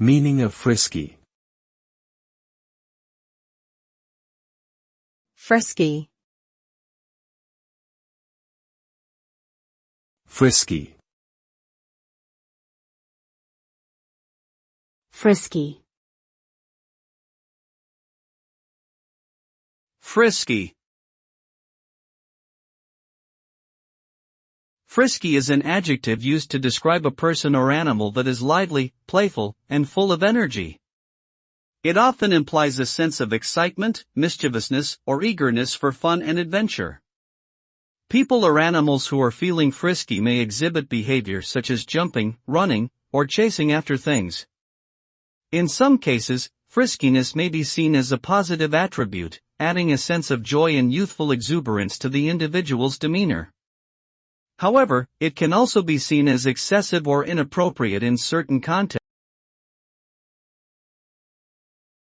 Meaning of frisky. Frisky. Frisky. Frisky. Frisky. Frisky is an adjective used to describe a person or animal that is lively, playful, and full of energy. It often implies a sense of excitement, mischievousness, or eagerness for fun and adventure. People or animals who are feeling frisky may exhibit behavior such as jumping, running, or chasing after things. In some cases, friskiness may be seen as a positive attribute, adding a sense of joy and youthful exuberance to the individual's demeanor. However, it can also be seen as excessive or inappropriate in certain contexts.